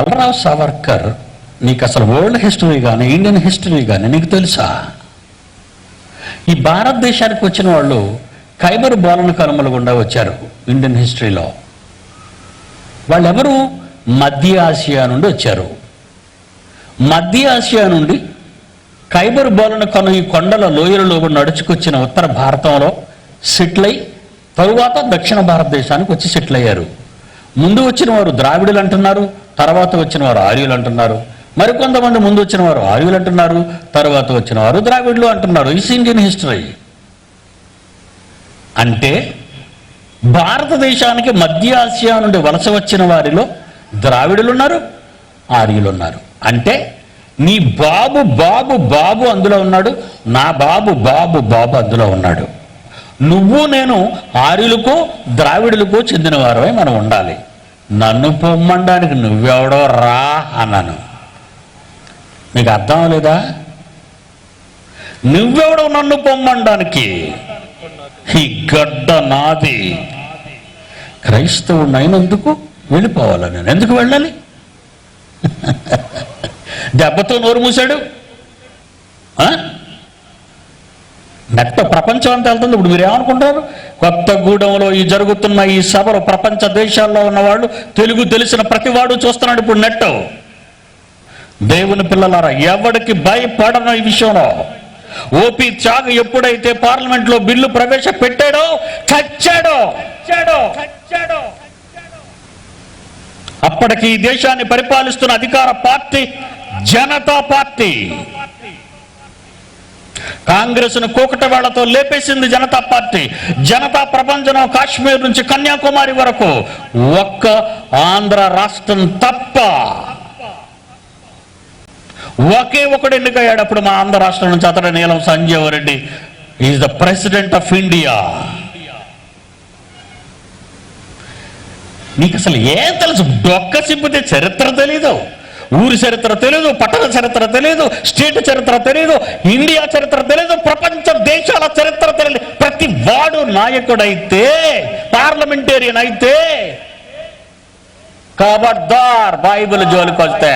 బలరావ్ సావర్కర్ నీకు అసలు world history కానీ ఇండియన్ హిస్టరీ కానీ నీకు తెలుసా? ఈ భారతదేశానికి వచ్చిన వాళ్ళు ఖైబర్ బోలన కనుమల గుండా వచ్చారు. ఇండియన్ హిస్టరీలో వాళ్ళెవరు? మధ్య ఆసియా నుండి వచ్చారు. మధ్య ఆసియా నుండి ఖైబర్ బోలన కను ఈ కొండల లోయలలో నడుచుకొచ్చిన ఉత్తర భారతంలో సెటిల్ అయి తరువాత దక్షిణ భారతదేశానికి వచ్చి సెటిల్ అయ్యారు. ముందు వచ్చిన వారు ద్రావిడులు అంటున్నారు, తర్వాత వచ్చిన వారు ఆర్యులు అంటున్నారు. మరికొంతమంది ముందు వచ్చిన వారు ఆర్యులు అంటున్నారు, తర్వాత వచ్చిన వారు ద్రావిడులు అంటున్నారు. Is Indian history. అంటే భారతదేశానికి మధ్య ఆసియా నుండి వలస వచ్చిన వారిలో ద్రావిడులు ఉన్నారు, ఆర్యులు ఉన్నారు. అంటే నీ బాబు బాబు బాబు అందులో ఉన్నాడు, నా బాబు బాబు బాబు అందులో ఉన్నాడు. నువ్వు నేను ఆర్యులకు ద్రావిడులకు చెందిన వారమై మనం ఉండాలి. నన్ను పొమ్మడానికి నువ్వెవడో రా అన్నాను. మీకు అర్థం లేదా? నువ్వెవడో నన్ను పొమ్మడానికి? ఈ గడ్డ నాది. క్రైస్తవుడు అయినందుకు వెళ్ళిపోవాలి. నేను ఎందుకు వెళ్ళాలి? దెబ్బతో నోరు మూసాడు. నెట్ట ప్రపంచం అంతా వెళ్తుంది. ఇప్పుడు మీరు ఏమనుకుంటారు? కొత్తగూడెంలో ఈ జరుగుతున్న ఈ సభలు ప్రపంచ దేశాల్లో ఉన్నవాళ్ళు, తెలుగు తెలిసిన ప్రతివాడు చూస్తున్నాడు ఇప్పుడు నెట్. దేవుని పిల్లలారా, ఎవడికి భయపడను ఈ విషయంలో. ఓపీ త్యాగ్ ఎప్పుడైతే పార్లమెంట్లో బిల్లు ప్రవేశపెట్టాడో కచ్చాడో. అప్పటికి ఈ దేశాన్ని పరిపాలిస్తున్న అధికార పార్టీ జనతా పార్టీ. కాంగ్రెస్ను కూకటవేళ్లతో లేపేసింది జనతా పార్టీ. జనతా ప్రపంచం కాశ్మీర్ నుంచి కన్యాకుమారి వరకు ఒక్క ఆంధ్ర రాష్ట్రం తప్ప ఒకే ఒకడు ఎన్నికయ్యాడు. అప్పుడు మా ఆంధ్ర రాష్ట్రం నుంచి అతడు నీలం Sanjeeva Reddy is the president of India. నీకు అసలు ఏం తెలుసు? డొక్క సింపితే చరిత్ర తెలీదు, ఊరి చరిత్ర తెలీదు, పట్టణ చరిత్ర తెలీదు, స్టేట్ చరిత్ర తెలీదు, ఇండియా చరిత్ర తెలీదు, ప్రపంచ దేశాల చరిత్ర తెలియదు. ప్రతి వాడు నాయకుడైతే, పార్లమెంటేరియన్ అయితే ఖబర్దార్ బైబిల్ జోలికి వస్తే